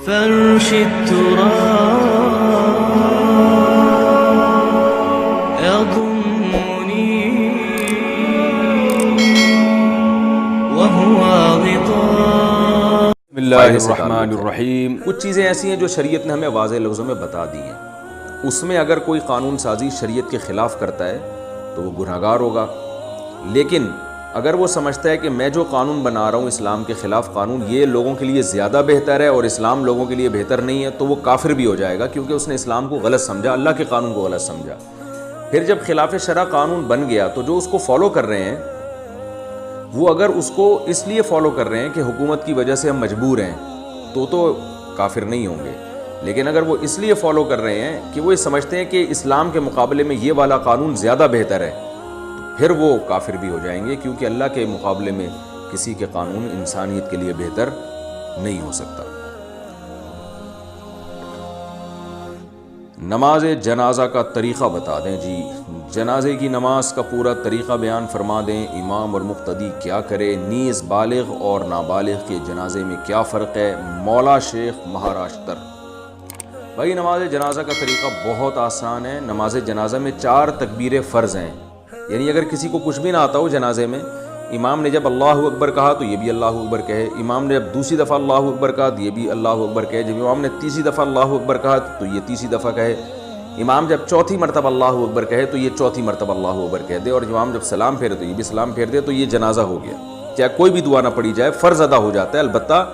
فرش التراب يضمني وهو غطاء. بسم اللہ الرحمن الرحیم. کچھ چیزیں ایسی ہیں جو شریعت نے ہمیں واضح لفظوں میں بتا دی ہیں. اس میں اگر کوئی قانون سازی شریعت کے خلاف کرتا ہے تو وہ گنہگار ہوگا، لیکن اگر وہ سمجھتا ہے کہ میں جو قانون بنا رہا ہوں اسلام کے خلاف قانون، یہ لوگوں کے لیے زیادہ بہتر ہے اور اسلام لوگوں کے لیے بہتر نہیں ہے، تو وہ کافر بھی ہو جائے گا، کیونکہ اس نے اسلام کو غلط سمجھا، اللہ کے قانون کو غلط سمجھا. پھر جب خلاف شرع قانون بن گیا تو جو اس کو فالو کر رہے ہیں وہ اگر اس کو اس لیے فالو کر رہے ہیں کہ حکومت کی وجہ سے ہم مجبور ہیں تو کافر نہیں ہوں گے. لیکن اگر وہ اس لیے فالو کر رہے ہیں کہ وہ سمجھتے ہیں کہ اسلام کے مقابلے میں یہ والا قانون زیادہ بہتر ہے، پھر وہ کافر بھی ہو جائیں گے، کیونکہ اللہ کے مقابلے میں کسی کے قانون انسانیت کے لیے بہتر نہیں ہو سکتا. نماز جنازہ کا طریقہ بتا دیں. جی، جنازے کی نماز کا پورا طریقہ بیان فرما دیں. امام اور مقتدی کیا کرے، نیز بالغ اور نابالغ کے جنازے میں کیا فرق ہے. مولا شیخ مہاراشٹر. بھائی، نماز جنازہ کا طریقہ بہت آسان ہے. نماز جنازہ میں 4 تکبیریں فرض ہیں، یعنی اگر کسی کو کچھ بھی نہ آتا ہو جنازے میں، امام نے جب اللہ اکبر کہا تو یہ بھی اللہ اکبر کہے، امام نے جب دوسری دفعہ اللہ اکبر کہا تو یہ بھی اللہ اکبر کہے، جب امام نے تیسری دفعہ اللہ اکبر کہا تو یہ تیسری دفعہ کہے، امام جب چوتھی مرتبہ اللہ اکبر کہے تو یہ چوتھی مرتبہ اللہ اکبر کہہ دے، اور امام جب سلام پھیرے تو یہ بھی سلام پھیر دے، تو یہ جنازہ ہو گیا. چاہے کوئی بھی دعا نہ پڑھی جائے، فرض ادا ہو جاتا ہے. البتہ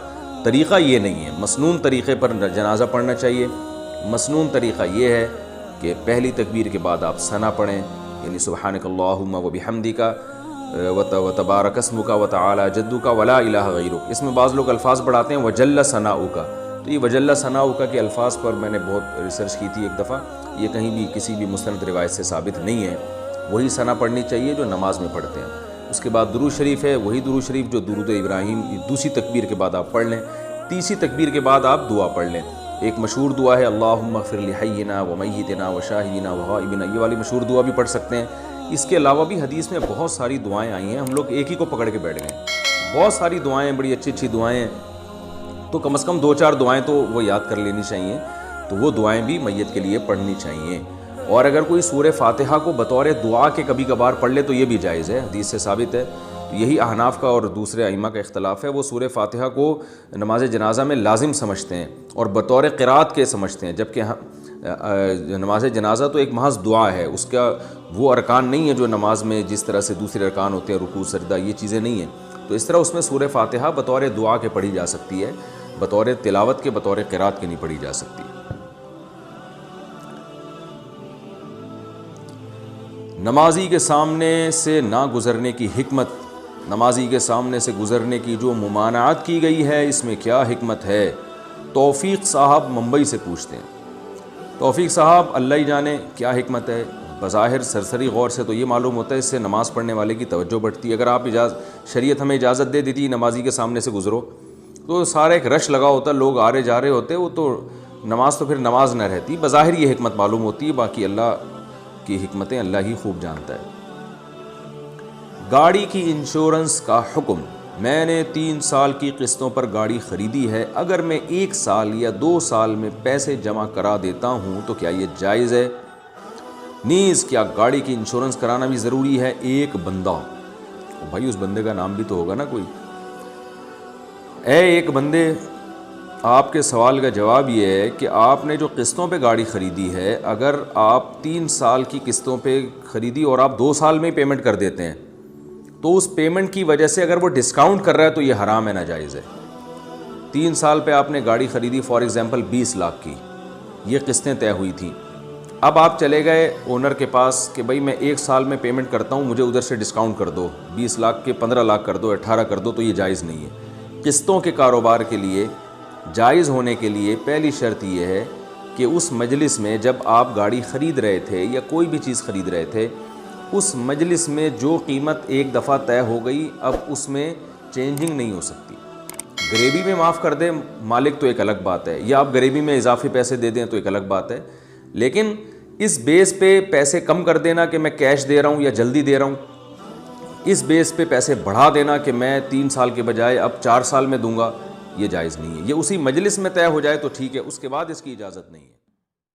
طریقہ یہ نہیں ہے، مسنون طریقے پر جنازہ پڑھنا چاہیے. مسنون طریقہ یہ ہے کہ پہلی تکبیر کے بعد آپ ثنا پڑھیں، یعنی سبحانک اللہم و بحمدک و تبارک اسمک و تعالی جدک ولا الہ غیرک. اس میں بعض لوگ الفاظ بڑھاتے ہیں وجل ثناؤک، تو یہ وجل ثناؤک کے الفاظ پر میں نے بہت ریسرچ کی تھی ایک دفعہ، یہ کہیں بھی کسی بھی مستند روایت سے ثابت نہیں ہے. وہی ثنا پڑھنی چاہیے جو نماز میں پڑھتے ہیں. اس کے بعد درود شریف ہے، وہی درود شریف جو درود ابراہیم دوسری تکبیر کے بعد آپ پڑھ لیں. تیسری تکبیر کے بعد آپ دعا پڑھ لیں. ایک مشہور دعا ہے اللہم اغفر لحینا و میتنا و شاہدنا و غائبنا، یہ والی مشہور دعا بھی پڑھ سکتے ہیں. اس کے علاوہ بھی حدیث میں بہت ساری دعائیں آئی ہیں، ہم لوگ ایک ہی کو پکڑ کے بیٹھ گئے. بہت ساری دعائیں، بڑی اچھی اچھی دعائیں ہیں، تو کم از کم 2-4 دعائیں تو وہ یاد کر لینی چاہیے. تو وہ دعائیں بھی میت کے لیے پڑھنی چاہیے. اور اگر کوئی سورہ فاتحہ کو بطور دعا کے کبھی کبھار پڑھ لے تو یہ بھی جائز ہے، حدیث سے ثابت ہے. یہی احناف کا اور دوسرے ائمہ کا اختلاف ہے. وہ سورہ فاتحہ کو نماز جنازہ میں لازم سمجھتے ہیں اور بطور قرات کے سمجھتے ہیں، جبکہ نماز جنازہ تو ایک محض دعا ہے. اس کا وہ ارکان نہیں ہے جو نماز میں جس طرح سے دوسرے ارکان ہوتے ہیں، رکوع سجدہ، یہ چیزیں نہیں ہیں. تو اس طرح اس میں سورہ فاتحہ بطور دعا کے پڑھی جا سکتی ہے، بطور تلاوت کے، بطور قرات کے نہیں پڑھی جا سکتی. نمازی کے سامنے سے نہ گزرنے کی حکمت. نمازی کے سامنے سے گزرنے کی جو ممانعت کی گئی ہے، اس میں کیا حکمت ہے؟ توفیق صاحب ممبئی سے پوچھتے ہیں. توفیق صاحب، اللہ ہی جانے کیا حکمت ہے. بظاہر سرسری غور سے تو یہ معلوم ہوتا ہے اس سے نماز پڑھنے والے کی توجہ بڑھتی ہے. اگر آپ شریعت ہمیں اجازت دے دیتی نمازی کے سامنے سے گزرو تو سارا ایک رش لگا ہوتا، لوگ آ رہے جا رہے ہوتے، وہ تو نماز تو پھر نماز نہ رہتی. بظاہر یہ حکمت معلوم ہوتی ہے، باقی اللہ کی حکمتیں اللہ ہی خوب جانتا ہے. گاڑی کی انشورنس کا حکم. میں نے 3 سال کی قسطوں پر گاڑی خریدی ہے، اگر میں 1 سال یا 2 سال میں پیسے جمع کرا دیتا ہوں تو کیا یہ جائز ہے؟ نیز کیا گاڑی کی انشورنس کرانا بھی ضروری ہے؟ ایک بندہ. بھائی، اس بندے کا نام بھی تو ہوگا نا کوئی. اے ایک بندے، آپ کے سوال کا جواب یہ ہے کہ آپ نے جو قسطوں پہ گاڑی خریدی ہے، اگر آپ 3 سال کی قسطوں پہ خریدی اور آپ 2 سال میں ہی پیمنٹ کر دیتے ہیں تو اس پیمنٹ کی وجہ سے اگر وہ ڈسکاؤنٹ کر رہا ہے تو یہ حرام ہے، ناجائز ہے. 3 سال پہ آپ نے گاڑی خریدی فار ایگزامپل 20 لاکھ کی، یہ قسطیں طے ہوئی تھیں. اب آپ چلے گئے اونر کے پاس کہ بھائی میں 1 سال میں پیمنٹ کرتا ہوں، مجھے ادھر سے ڈسکاؤنٹ کر دو، 20 لاکھ کے 15 لاکھ کر دو، 18 کر دو. تو یہ جائز نہیں ہے. قسطوں کے کاروبار کے لیے جائز ہونے کے لیے پہلی شرط یہ ہے کہ اس مجلس میں جب آپ گاڑی خرید رہے تھے یا کوئی بھی چیز خرید رہے تھے، اس مجلس میں جو قیمت ایک دفعہ طے ہو گئی اب اس میں چینجنگ نہیں ہو سکتی. گریوی میں معاف کر دیں مالک تو ایک الگ بات ہے، یا آپ گریوی میں اضافی پیسے دے دیں تو ایک الگ بات ہے، لیکن اس بیس پہ پیسے کم کر دینا کہ میں کیش دے رہا ہوں یا جلدی دے رہا ہوں، اس بیس پہ پیسے بڑھا دینا کہ میں 3 سال کے بجائے اب 4 سال میں دوں گا، یہ جائز نہیں ہے. یہ اسی مجلس میں طے ہو جائے تو ٹھیک ہے, اس کے بعد اس کی اجازت نہیں ہے.